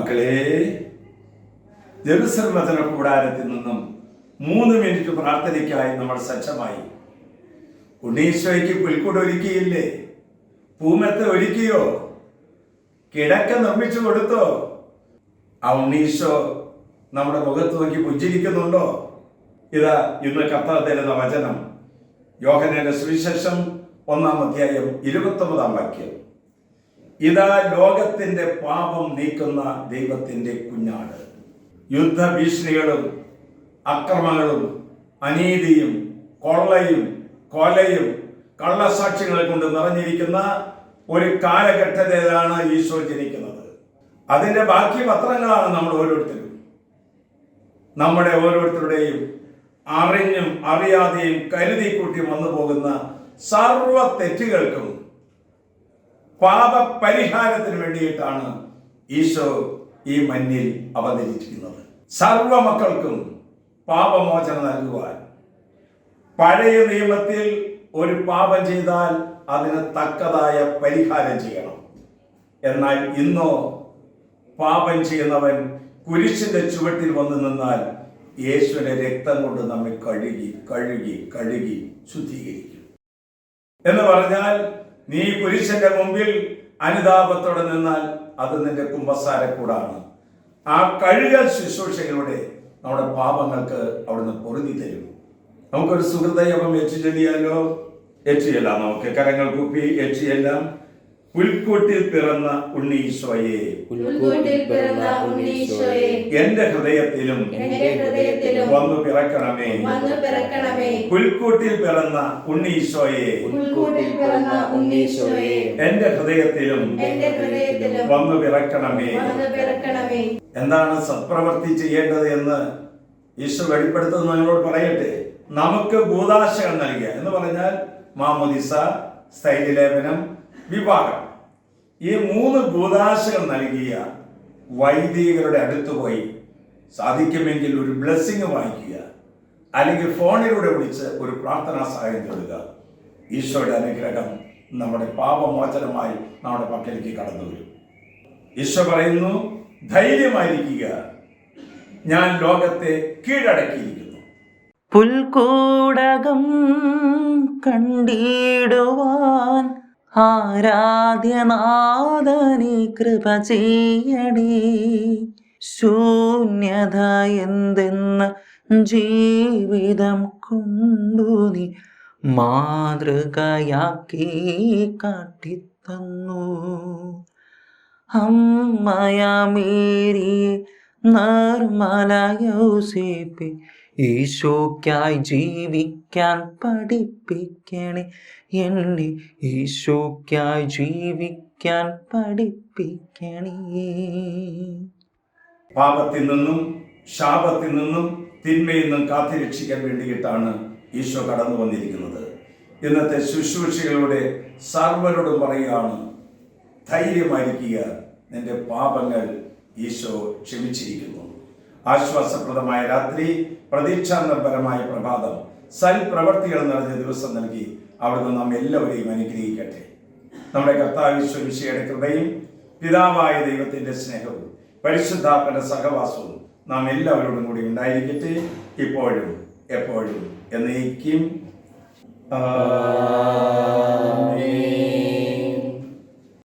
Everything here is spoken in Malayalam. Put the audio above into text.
മക്കളെ, ജെറുസലേം വചന കൂടാരത്തിൽ നിന്നും 3 മിനിറ്റ് പ്രാർത്ഥനയ്ക്കായി നമ്മൾ സജ്ജമായി. ഉണ്ണീശോയ്ക്ക് പുൽക്കൂട് ഒരുക്കിയില്ലേ? പൂമെത്ത ഒരുക്കിയോ? കിടക്ക നിർമ്മിച്ചു കൊടുത്തോ? ആ ഉണ്ണീശോ നമ്മുടെ മുഖത്ത് നോക്കി പുഞ്ചിരിക്കുന്നുണ്ടോ? ഇതാ ഇന്ന് കർത്താവ് തരുന്ന വചനം, യോഹന്നാന്റെ സുവിശേഷം 1-ാം അധ്യായം 29-ാം വാക്യം. ഇതാ ലോകത്തിന്റെ പാപം നീക്കുന്ന ദൈവത്തിന്റെ കുഞ്ഞാട്. യുദ്ധഭീഷണികളും അക്രമങ്ങളും അനീതിയും കൊള്ളയും കൊലയും കള്ളസാക്ഷികളെ കൊണ്ട് നിറഞ്ഞിരിക്കുന്ന ഒരു കാലഘട്ടത്തിലാണ് ഈശോ ജനിക്കുന്നത്. അതിന്റെ ബാക്കി പത്രങ്ങളാണ് നമ്മൾ ഓരോരുത്തരും. നമ്മുടെ ഓരോരുത്തരുടെയും അറിഞ്ഞും അറിയാതെയും കരുതി കൂട്ടി വന്നു പോകുന്ന സർവ തെറ്റുകൾക്കും പാപപരിഹാരത്തിന് വേണ്ടിയിട്ടാണ് ഈശോ ഈ മണ്ണിൽ അവതരിച്ചിരിക്കുന്നത്. സർവ മക്കൾക്കും പാപമോചനം നൽകുവാൻ. പഴയ നിയമത്തിൽ ഒരു പാപം ചെയ്താൽ അതിന് തക്കതായ പരിഹാരം ചെയ്യണം. എന്നാൽ ഇന്നോ പാപം ചെയ്യുന്നവൻ കുരിശിന്റെ ചുവട്ടിൽ വന്നു നിന്നാൽ യേശുവിന്റെ രക്തം കൊണ്ട് നമ്മെ കഴുകി കഴുകി കഴുകി ശുദ്ധീകരിക്കും. എന്ന് പറഞ്ഞാൽ നീ കുരിശന്റെ മുമ്പിൽ അനുതാപത്തോടെ നിന്നാൽ അത് നിന്റെ കുമ്പസാരക്കൂടാണ്. ആ കഴുകൽ ശുശ്രൂഷകളുടെ നമ്മുടെ പാപങ്ങൾക്ക് അവിടുന്ന് പൊറുതി തരും. നമുക്കൊരു സുഹൃതയപം ഏറ്റുചൊല്ലിയാലോ? ഏറ്റുചൊല്ലാം. നമുക്ക് കരങ്ങൾ കൂപ്പി ഏറ്റുചൊല്ലാം. പുൽക്കൂട്ടിൽ പിറന്ന ഉണ്ണീശോയെ, എന്റെ ഹൃദയത്തിലും വന്നു പിറക്കണമേ. പുൽക്കൂട്ടിൽ പിറന്ന ഉണ്ണീശോയെ, എന്റെ ഹൃദയത്തിലും വന്നു പിറക്കണമേ. എന്താണ് സത്പ്രവൃത്തി ചെയ്യേണ്ടത് എന്ന് ഈശോ വെളിപ്പെടുത്തുന്നത് നിങ്ങളോട് പറയട്ടെ. നമുക്ക് ഭൂതാശകൾ നൽകിയ എന്ന് പറഞ്ഞാൽ മാമോദിസ, സ്ഥൈര്യലേപനം, വിവാഹം, ഈ 3 ഭൂതാശകൾ നൽകിയ വൈദികരുടെ അടുത്ത് പോയി സാധിക്കുമെങ്കിൽ ഒരു ബ്ലെസ്സിങ് വാങ്ങിക്കുക, അല്ലെങ്കിൽ ഫോണിലൂടെ വിളിച്ച് ഒരു പ്രാർത്ഥനാ സഹായം തേടുക. ഈശോയുടെ അനുഗ്രഹം നമ്മുടെ പാപമോചനമായി നമ്മുടെ പക്കലേക്ക് കടന്നു വരും. ഈശോ പറയുന്നു, ധൈര്യമായിരിക്കുക, ഞാൻ ലോകത്തെ കീഴടക്കിയിരിക്കുന്നു. പുൽക്കൂടകം കണ്ടിടുവാൻ ആരാധ്യനാഥനെ കൃപ ചെയ്യണേ. ശൂന്യത എന്തെന്ന് ജീവിതം കൊണ്ടു നീ മാതൃകയാക്കി കാട്ടിത്തന്നു. അമ്മയമേരിയെ നിർമ്മല യോസേപ്പെ ഈശോയ്ക്കായി ജീവിക്കാൻ പഠിപ്പിക്കണേ എന്നെ. ഈശോയ്ക്കായി ജീവിക്കാൻ പഠിപ്പിക്കണേ. പാപത്തിൽ നിന്നും ശാപത്തിൽ നിന്നും തിന്മയിൽ നിന്നും കാത്തുരക്ഷിക്കാൻ വേണ്ടിയിട്ടാണ് ഈശോ കടന്നു വന്നിരിക്കുന്നത്. ഇന്നത്തെ ശുശ്രൂഷകളുടെ സർവരോടും പറയുകയാണ്, ധൈര്യമായിരിക്കുക, നിന്റെ പാപങ്ങൾ ഈശോ ക്ഷമിച്ചിരിക്കുന്നു. ആശ്വാസപ്രദമായ രാത്രി, പ്രതീക്ഷാനിർഭരമായ പ്രഭാതം, സൽപ്രവർത്തികൾ നിറഞ്ഞ ദിവസം നൽകി അവിടുന്ന് നാം എല്ലാവരെയും അനുഗ്രഹിക്കട്ടെ. നമ്മുടെ കർത്താവ് ഈശോ മിശിഹായുടെ കൃപയും പിതാവായ ദൈവത്തിന്റെ സ്നേഹവും പരിശുദ്ധാത്മന്റെ സഹവാസവും നാം എല്ലാവരോടും കൂടി ഉണ്ടായിരിക്കട്ടെ, ഇപ്പോഴും എപ്പോഴും എന്നേക്കും.